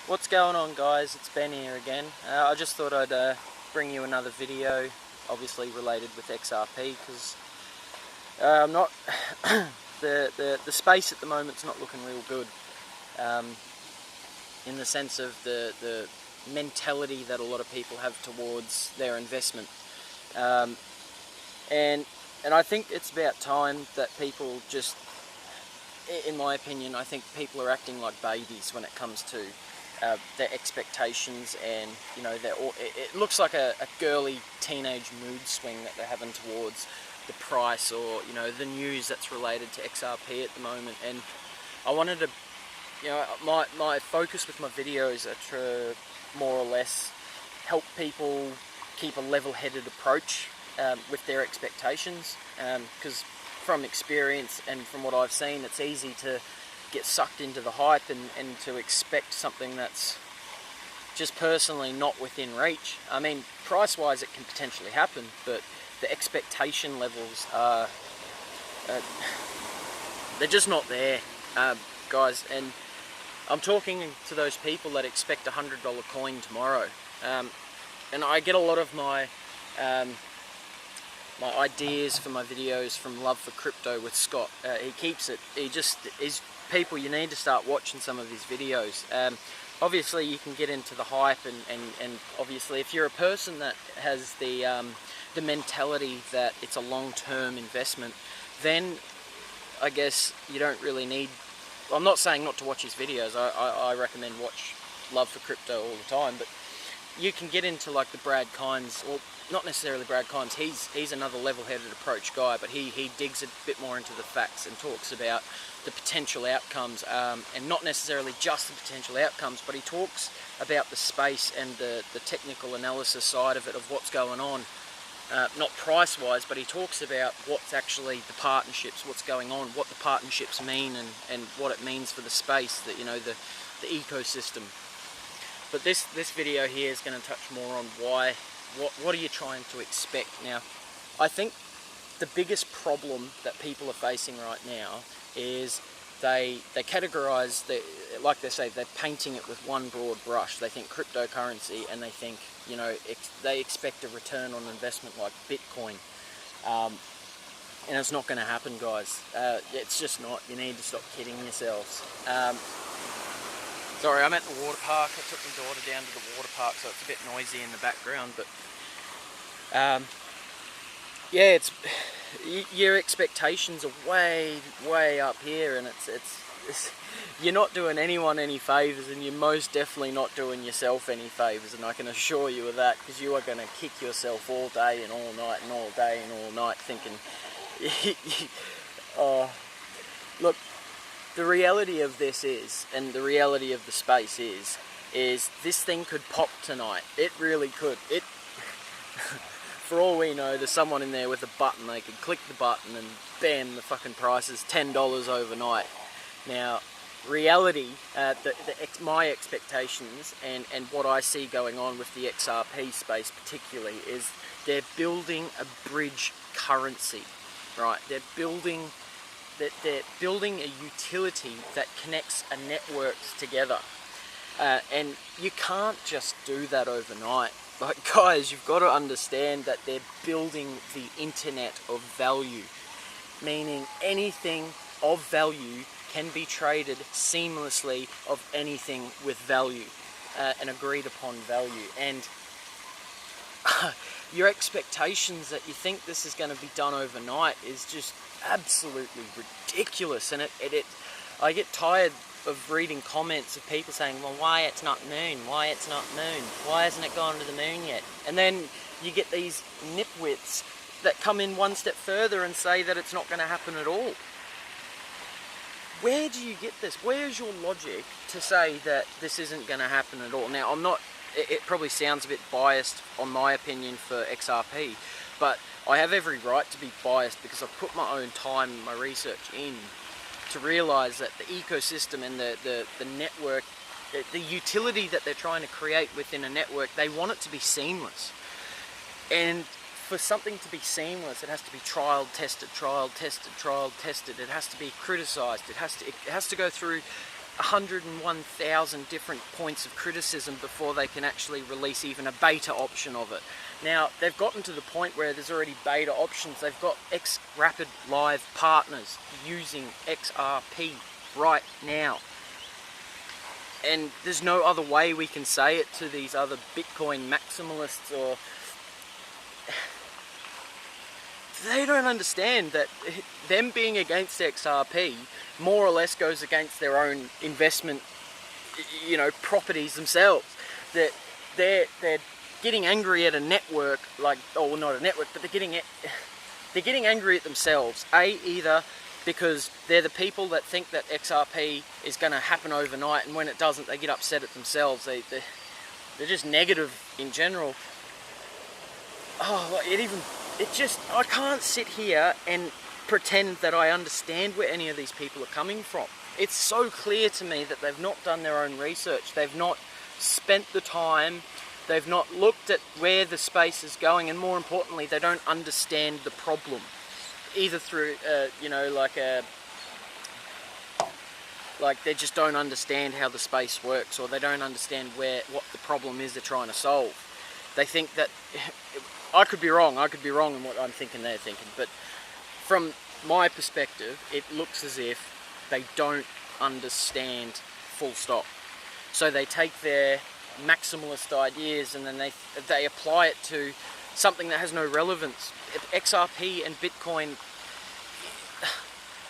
What's going on, guys? It's Ben here again. I just thought I'd bring you another video, obviously related with XRP, because I'm not the space at the moment's not looking real good, in the sense of the mentality that a lot of people have towards their investment, and I think it's about time that people just, in my opinion, I think people are acting like babies when it comes to their expectations, and it looks like a girly teenage mood swing that they're having towards the price, or the news that's related to XRP at the moment. And I wanted to, my focus with my videos are to more or less help people keep a level-headed approach with their expectations, because from experience and from what I've seen, it's easy to get sucked into the hype and to expect something that's just personally not within reach. I mean, price-wise it can potentially happen, but the expectation levels are they're just not there, guys. And I'm talking to those people that expect a $100 coin tomorrow, and I get a lot of my my ideas for my videos from Love for Crypto with Scott. He keeps it. He just is. People, you need to start watching some of his videos. Obviously you can get into the hype, and obviously if you're a person that has the mentality that it's a long-term investment, then I guess you don't really need, I'm not saying not to watch his videos. I recommend watch Love for Crypto all the time, but you can get into like the Brad Kynes, or not necessarily Brad Kynes, he's another level-headed approach guy, but he digs a bit more into the facts and talks about the potential outcomes, and not necessarily just the potential outcomes, but he talks about the space and the technical analysis side of it, of what's going on, not price-wise, but he talks about what's actually the partnerships, what's going on, what the partnerships mean, and what it means for the space, that the ecosystem. But this video here is going to touch more on what are you trying to expect. Now, I think the biggest problem that people are facing right now is they categorize, like they say, they're painting it with one broad brush. They think cryptocurrency, and they think, they expect a return on investment like Bitcoin, and it's not going to happen, guys. It's just not. You need to stop kidding yourselves. Sorry, I'm at the water park. I took my daughter down to the water park, so it's a bit noisy in the background, but yeah, your expectations are way up here, and it's you're not doing anyone any favours, and you're most definitely not doing yourself any favours, and I can assure you of that, because you are going to kick yourself all day and all night and all day and all night thinking, oh, look, the reality of this is, and the reality of the space is this thing could pop tonight. It really could. For all we know, there's someone in there with a button. They could click the button and bam, the fucking price is $10 overnight. Now, reality, my expectations and what I see going on with the XRP space particularly, is they're building a bridge currency, right? They're building a utility that connects a networks together, and you can't just do that overnight. Like, guys, you've got to understand that they're building the internet of value, meaning anything of value can be traded seamlessly of anything with value, and agreed upon value. And your expectations that you think this is going to be done overnight is just absolutely ridiculous. And I get tired of reading comments of people saying, well, why it's not moon, why it's not moon, why hasn't it gone to the moon yet? And then you get these nitwits that come in one step further and say that it's not going to happen at all. Where do you get this? Where's your logic to say that this isn't going to happen at all? Now, I'm not, it probably sounds a bit biased on my opinion for XRP, but I have every right to be biased, because I've put my own time and my research in to realise that the ecosystem and the network, the utility that they're trying to create within a network, they want it to be seamless. And for something to be seamless, it has to be trial tested. It has to be criticised. It has to go through 101,000 different points of criticism before they can actually release even a beta option of it. Now, they've gotten to the point where there's already beta options. They've got Rapid Live partners using XRP right now. And there's no other way we can say it to these other Bitcoin maximalists, or they don't understand that them being against XRP more or less goes against their own investment, you know, properties themselves. That they're getting angry at a network, like, oh, well, not a network, but they're getting angry at themselves. Either because they're the people that think that XRP is going to happen overnight, and when it doesn't, they get upset at themselves. They're just negative in general. Oh, I can't sit here and pretend that I understand where any of these people are coming from. It's so clear to me that they've not done their own research. They've not spent the time. They've not looked at where the space is going, and more importantly, they don't understand the problem. Either through, you know, like they just don't understand how the space works, or they don't understand what the problem is they're trying to solve. They think that, I could be wrong in what I'm thinking they're thinking, but from my perspective, it looks as if they don't understand, full stop. So they take their maximalist ideas and then they apply it to something that has no relevance. XRP and Bitcoin,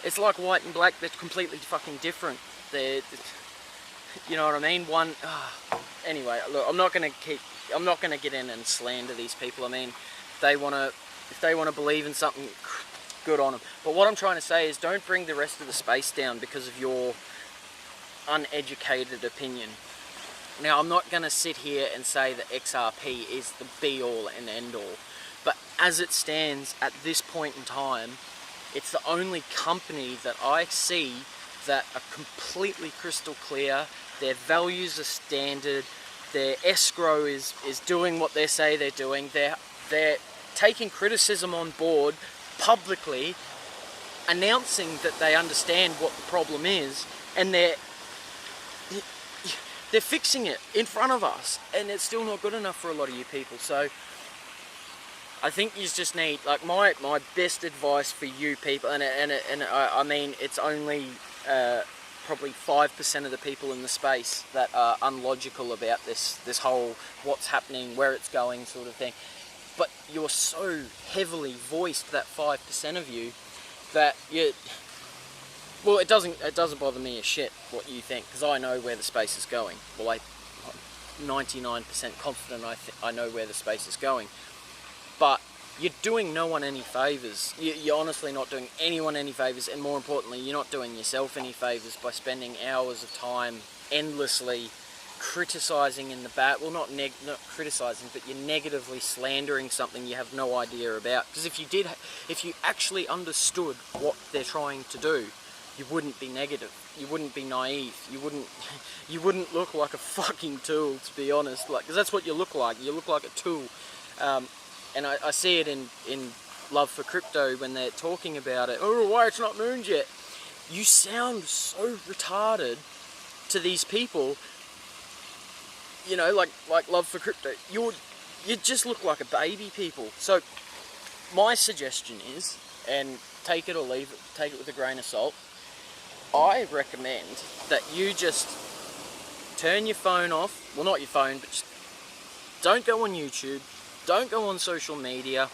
it's like white and black. They're completely fucking different. You know what I mean? Anyway, look, I'm not gonna get in and slander these people. I mean, if they wanna believe in something, good on them. But what I'm trying to say is, don't bring the rest of the space down because of your uneducated opinion. Now, I'm not going to sit here and say that XRP is the be-all and end-all, but as it stands at this point in time, it's the only company that I see that are completely crystal clear. Their values are standard. Their escrow is doing what they say they're doing. They're taking criticism on board publicly, announcing that they understand what the problem is, and they're fixing it in front of us, and it's still not good enough for a lot of you people. So I think you just need, like, my best advice for you people, and I mean, it's only probably 5% of the people in the space that are unlogical about this whole what's happening, where it's going sort of thing. But you're so heavily voiced, that 5% of you, that well, it doesn't bother me a shit what you think, because I know where the space is going. Well, I'm 99% confident I know where the space is going. But you're doing no one any favours. You're honestly not doing anyone any favours, and more importantly, you're not doing yourself any favours by spending hours of time endlessly criticising in the back. Well, not criticising, but you're negatively slandering something you have no idea about. Because if you actually understood what they're trying to do, you wouldn't be negative. You wouldn't be naive. You wouldn't look like a fucking tool, to be honest. Like, because that's what you look like. You look like a tool. And I see it in Love for Crypto when they're talking about it. Oh, why it's not mooned yet? You sound so retarded to these people. You know, like Love for Crypto. You just look like a baby, people. So my suggestion is, and take it or leave it, take it with a grain of salt, I recommend that you just turn your phone off. Well, not your phone, but just don't go on YouTube. Don't go on social media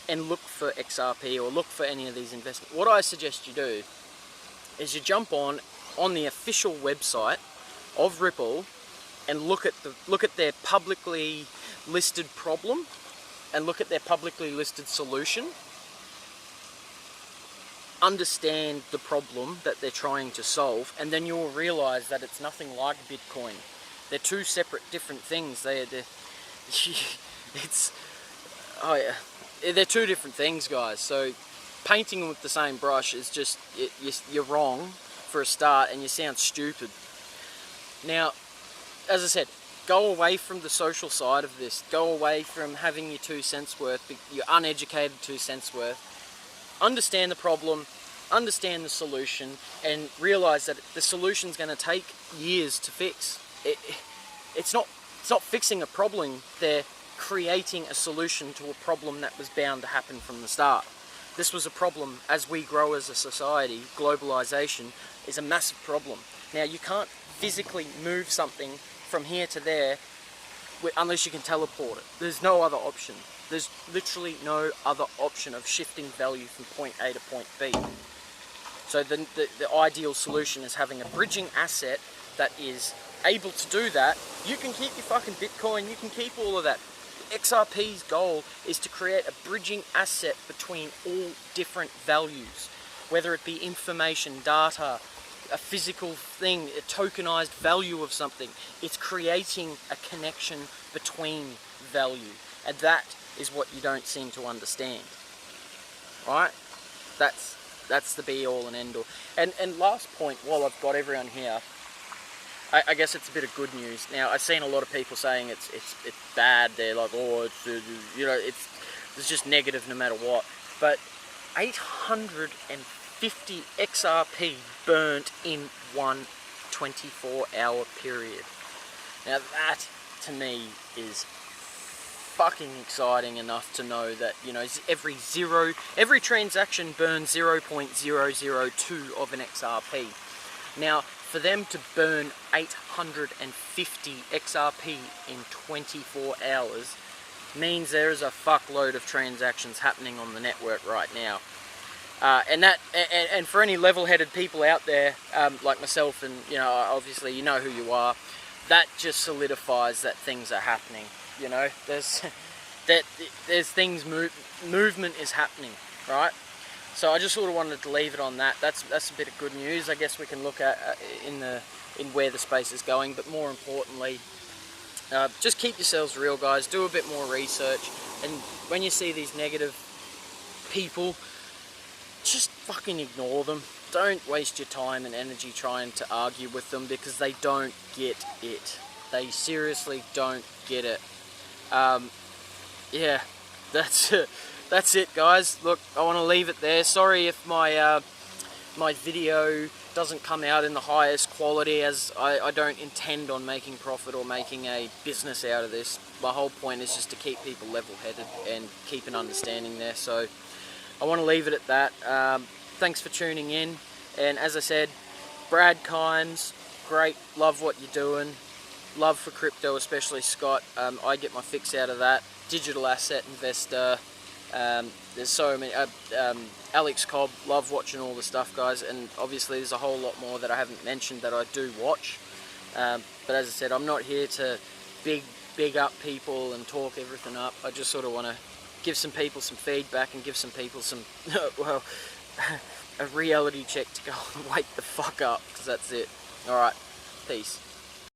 and look for XRP or look for any of these investments. What I suggest you do is you jump on the official website of Ripple and look at their publicly listed problem and look at their publicly listed solution. Understand the problem that they're trying to solve, and then you'll realize that it's nothing like Bitcoin. They're two separate, different things. They're two different things, guys. So painting with the same brush is just, you're wrong for a start, and you sound stupid. Now, as I said, go away from the social side of this. Go away from having your 2 cents worth, your uneducated 2 cents worth. Understand the problem, understand the solution and realize that the solution's going to take years to fix. It's not fixing a problem, they're creating a solution to a problem that was bound to happen from the start. This was a problem as we grow as a society. Globalization is a massive problem. Now, you can't physically move something from here to there unless you can teleport it. There's no other option. There's literally no other option of shifting value from point A to point B. So the ideal solution is having a bridging asset that is able to do that. You can keep your fucking Bitcoin, you can keep all of that. XRP's goal is to create a bridging asset between all different values, whether it be information, data, a physical thing, a tokenized value of something. It's creating a connection between value, and that is what you don't seem to understand. Right? That's the be all and end all. And last point, while I've got everyone here, I guess it's a bit of good news. Now, I've seen a lot of people saying it's bad. They're like, oh, it's just negative no matter what. But 850 XRP burnt in one 24-hour period. Now that, to me, is fucking exciting enough to know that, you know, every transaction burns 0.002 of an XRP. Now, for them to burn 850 XRP in 24 hours means there is a fuckload of transactions happening on the network right now. And for any level-headed people out there, like myself, and you know, obviously you know who you are, that just solidifies that things are happening. You know, there's things, movement is happening, right? So I just sort of wanted to leave it on that. That's a bit of good news. I guess we can look at in where the space is going, but more importantly, just keep yourselves real, guys. Do a bit more research, and when you see these negative people, just fucking ignore them. Don't waste your time and energy trying to argue with them, because they don't get it. They seriously don't get it. Yeah, that's it. That's it, guys. Look, I want to leave it there. Sorry if my my video doesn't come out in the highest quality, as I don't intend on making profit or making a business out of this. My whole point is just to keep people level-headed and keep an understanding there. So I want to leave it at that. Thanks for tuning in. And as I said, Brad Kimes, great. Love what you're doing. Love for crypto, especially Scott. I get my fix out of that. Digital asset investor. There's so many. Alex Cobb, love watching all the stuff, guys, and obviously there's a whole lot more that I haven't mentioned that I do watch. But as I said, I'm not here to big up people and talk everything up. I just sort of want to give some people some feedback and give some people some, well, a reality check to go and wake the fuck up, because that's it. Alright, peace.